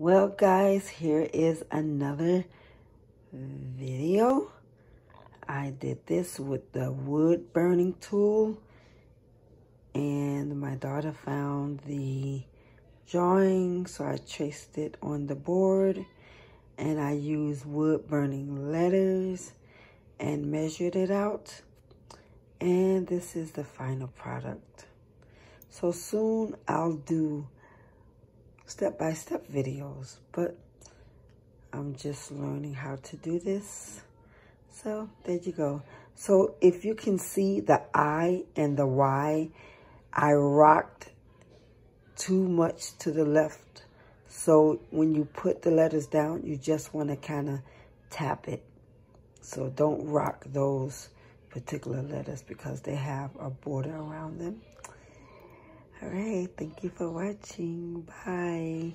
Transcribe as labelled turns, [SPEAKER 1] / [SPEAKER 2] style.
[SPEAKER 1] Well, guys, here is another video. I did this with the wood burning tool, and my daughter found the drawing, so I traced it on the board, and I used wood burning letters and measured it out, and this is the final product. So soon I'll do step-by-step videos, but I'm just learning how to do this. So there you go. So if you can see the I and the Y, I rocked too much to the left. So when you put the letters down, you just want to kind of tap it. So don't rock those particular letters because they have a border around them. All right, thank you for watching. Bye.